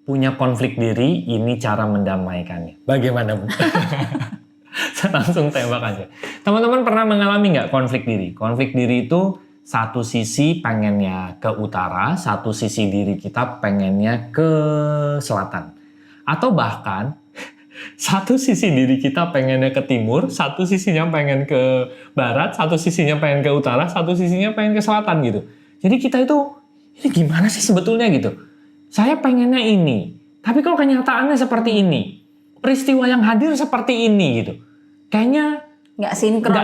punya konflik diri, ini cara mendamaikannya. Bagaimana, Bu? Saya langsung tembak aja. Teman-teman pernah mengalami nggak konflik diri? Konflik diri itu satu sisi pengennya ke utara, satu sisi diri kita pengennya ke selatan. Atau bahkan satu sisi diri kita pengennya ke timur, satu sisinya pengen ke barat, satu sisinya pengen ke utara, satu sisinya pengen ke selatan gitu. Jadi kita itu, ini gimana sih sebetulnya gitu? Saya pengennya ini, tapi kok kenyataannya seperti ini. Peristiwa yang hadir seperti ini gitu. Kayaknya nggak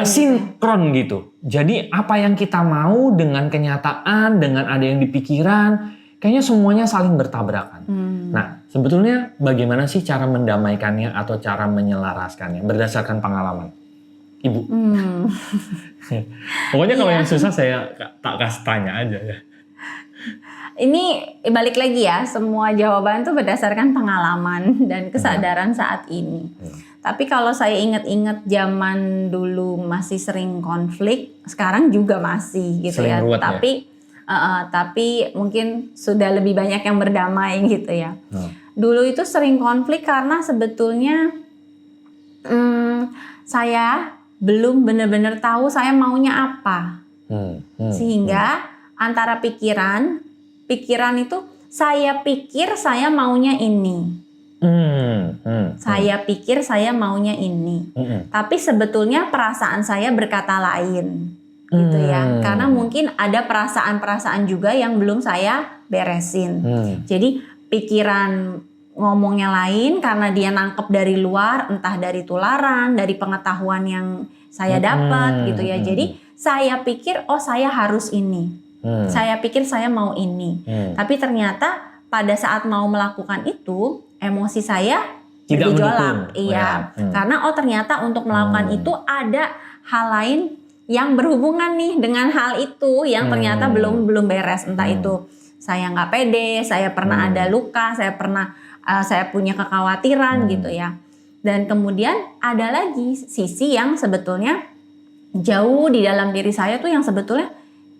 sinkron gitu. Jadi apa yang kita mau dengan kenyataan, dengan ada yang di pikiran, kayaknya semuanya saling bertabrakan. Nah, sebetulnya bagaimana sih cara mendamaikannya atau cara menyelaraskannya berdasarkan pengalaman Ibu? Pokoknya kalau yang susah saya tak kasih tanya aja ya. Ini balik lagi ya, semua jawaban tuh berdasarkan pengalaman dan kesadaran saat ini. Tapi kalau saya ingat-ingat zaman dulu masih sering konflik, sekarang juga masih gitu sering ya. Ruwet, Tapi mungkin sudah lebih banyak yang berdamai gitu ya. Dulu itu sering konflik karena sebetulnya saya belum benar-benar tahu saya maunya apa. Sehingga antara pikiran itu saya pikir saya maunya ini. Saya pikir saya maunya ini. Tapi sebetulnya perasaan saya berkata lain. Gitu ya. Karena mungkin ada perasaan-perasaan juga yang belum saya beresin. Jadi pikiran ngomongnya lain karena dia nangkep dari luar, entah dari tularan, dari pengetahuan yang saya dapat gitu ya. Jadi saya pikir oh saya harus ini. Saya pikir saya mau ini. Tapi ternyata pada saat mau melakukan itu, emosi saya bergejolak. Iya. Karena ternyata untuk melakukan itu ada hal lain yang berhubungan nih dengan hal itu yang ternyata belum beres. Entah itu saya nggak pede, saya pernah ada luka, saya punya kekhawatiran gitu ya. Dan kemudian ada lagi sisi yang sebetulnya jauh di dalam diri saya tuh yang sebetulnya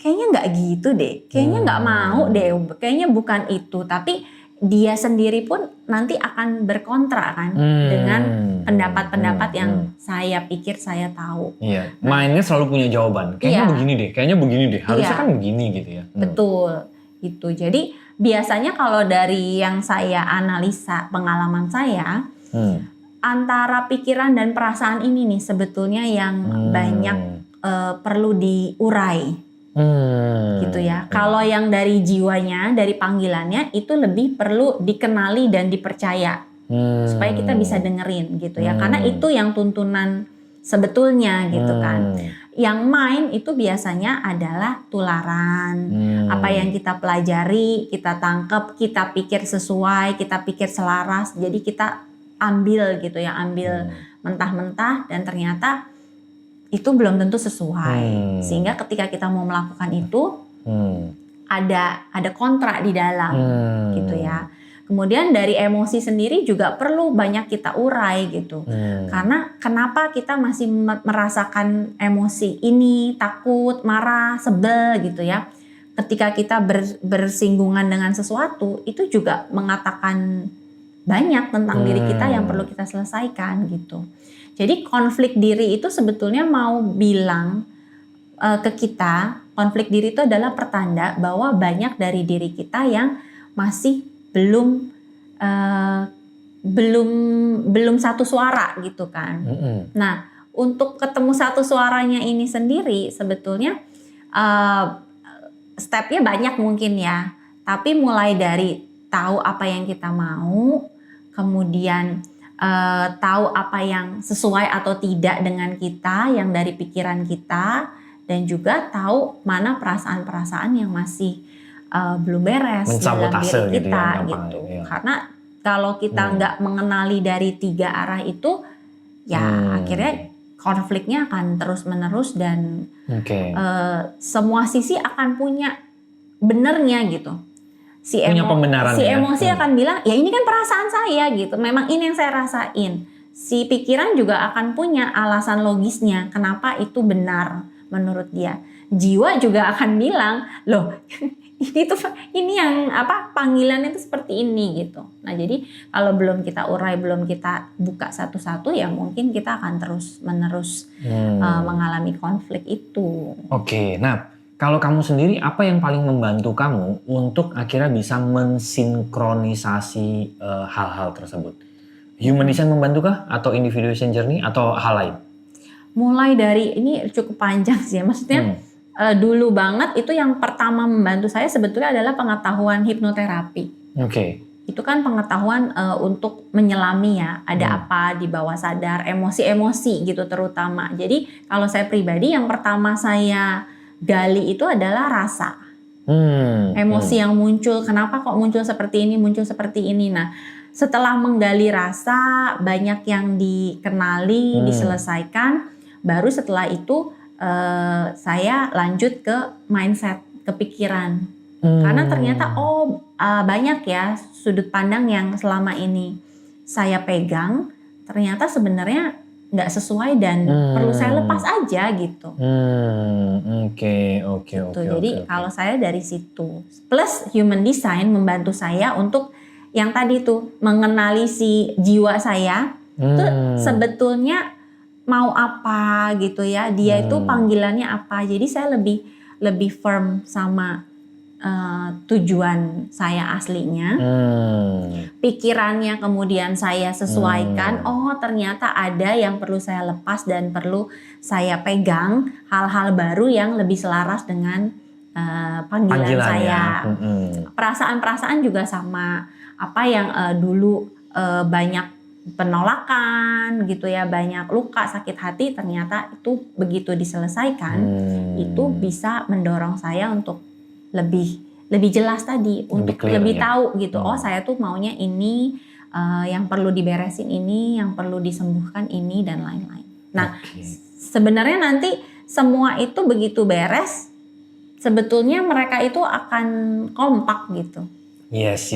kayaknya nggak gitu deh, kayaknya nggak mau deh, kayaknya bukan itu. Tapi dia sendiri pun nanti akan berkontra kan dengan pendapat-pendapat yang saya pikir saya tahu. Iya, mainnya selalu punya jawaban. Kayaknya begini deh, harusnya kan begini gitu ya. Betul, gitu. Jadi biasanya kalau dari yang saya analisa pengalaman saya, antara pikiran dan perasaan ini nih sebetulnya yang banyak perlu diurai. Gitu ya. Kalau yang dari jiwanya, dari panggilannya itu lebih perlu dikenali dan dipercaya supaya kita bisa dengerin gitu ya. Karena itu yang tuntunan sebetulnya gitu kan. Yang main itu biasanya adalah tularan. Apa yang kita pelajari, kita tangkap, kita pikir sesuai, kita pikir selaras. Jadi kita ambil gitu ya, ambil mentah-mentah dan ternyata itu belum tentu sesuai. Sehingga ketika kita mau melakukan itu ada kontra di dalam gitu ya. Kemudian dari emosi sendiri juga perlu banyak kita urai gitu. Karena kenapa kita masih merasakan emosi ini, takut, marah, sebel gitu ya. Ketika kita bersinggungan dengan sesuatu, itu juga mengatakan banyak tentang diri kita yang perlu kita selesaikan gitu. Jadi konflik diri itu sebetulnya mau bilang ke kita, konflik diri itu adalah pertanda bahwa banyak dari diri kita yang masih belum satu suara gitu kan. Nah, untuk ketemu satu suaranya ini sendiri sebetulnya stepnya banyak mungkin ya. Tapi mulai dari tahu apa yang kita mau, kemudian tahu apa yang sesuai atau tidak dengan kita, yang dari pikiran kita, dan juga tahu mana perasaan-perasaan yang masih belum beres dalam diri kita gitu. Karena kalau kita nggak mengenali dari tiga arah itu, ya akhirnya konfliknya akan terus-menerus dan semua sisi akan punya benernya gitu. Si emosi akan bilang, ya ini kan perasaan saya gitu. Memang ini yang saya rasain. Si pikiran juga akan punya alasan logisnya kenapa itu benar menurut dia. jiwa juga akan bilang, loh ini yang panggilannya itu seperti ini gitu. Nah jadi kalau belum kita urai, belum kita buka satu-satu, ya mungkin kita akan terus menerus mengalami konflik itu. Oke, nah kalau kamu sendiri apa yang paling membantu kamu untuk akhirnya bisa mensinkronisasi hal-hal tersebut? Human design membantukah atau individuation journey atau hal lain? Mulai dari ini cukup panjang sih ya, maksudnya dulu banget itu yang pertama membantu saya sebetulnya adalah pengetahuan hipnoterapi. Oke. Itu kan pengetahuan untuk menyelami ya, ada apa di bawah sadar, emosi-emosi gitu terutama. Jadi kalau saya pribadi yang pertama saya gali itu adalah rasa. Emosi yang muncul, kenapa kok muncul seperti ini, muncul seperti ini. Nah, setelah menggali rasa, banyak yang dikenali, diselesaikan, baru setelah itu saya lanjut ke mindset, ke pikiran. Karena ternyata banyak ya sudut pandang yang selama ini saya pegang, ternyata sebenarnya nggak sesuai dan perlu saya lepas aja gitu. Oke. Jadi kalau saya dari situ, plus human design membantu saya untuk yang tadi tuh mengenali si jiwa saya tuh sebetulnya mau apa gitu ya, dia itu panggilannya apa. Jadi saya lebih firm sama tujuan saya aslinya. Pikirannya kemudian saya sesuaikan. Oh ternyata ada yang perlu saya lepas dan perlu saya pegang, hal-hal baru yang lebih selaras dengan panggilan saya. Perasaan-perasaan juga sama. Apa yang dulu banyak penolakan gitu ya, banyak luka, sakit hati, ternyata itu begitu diselesaikan, itu bisa mendorong saya untuk lebih jelas tadi, untuk lebih tahu gitu. Oh saya tuh maunya ini, yang perlu diberesin ini, yang perlu disembuhkan ini dan lain-lain. Nah sebenarnya nanti semua itu begitu beres, sebetulnya mereka itu akan kompak gitu. Yes.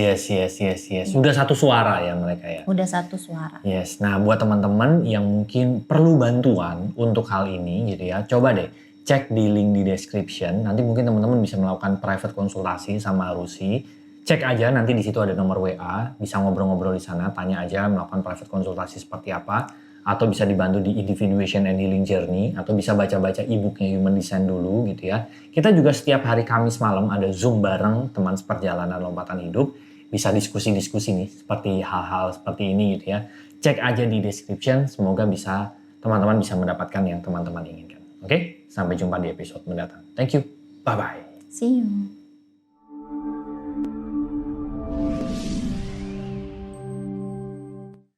Udah satu suara ya mereka ya. Udah satu suara. Yes. Nah buat teman-teman yang mungkin perlu bantuan untuk hal ini gitu ya, coba deh cek di link di description. Nanti mungkin teman-teman bisa melakukan private konsultasi sama Rusi. Cek aja nanti di situ ada nomor WA, bisa ngobrol-ngobrol di sana, tanya aja melakukan private konsultasi seperti apa, atau bisa dibantu di Individuation and Healing Journey, atau bisa baca-baca e-booknya Human Design dulu gitu ya. Kita juga setiap hari Kamis malam ada Zoom bareng teman seperjalanan lompatan hidup, bisa diskusi-diskusi nih seperti hal-hal seperti ini gitu ya. Cek aja di description, semoga bisa teman-teman bisa mendapatkan yang teman-teman inginkan. Oke, sampai jumpa di episode mendatang. Thank you, bye-bye. See you.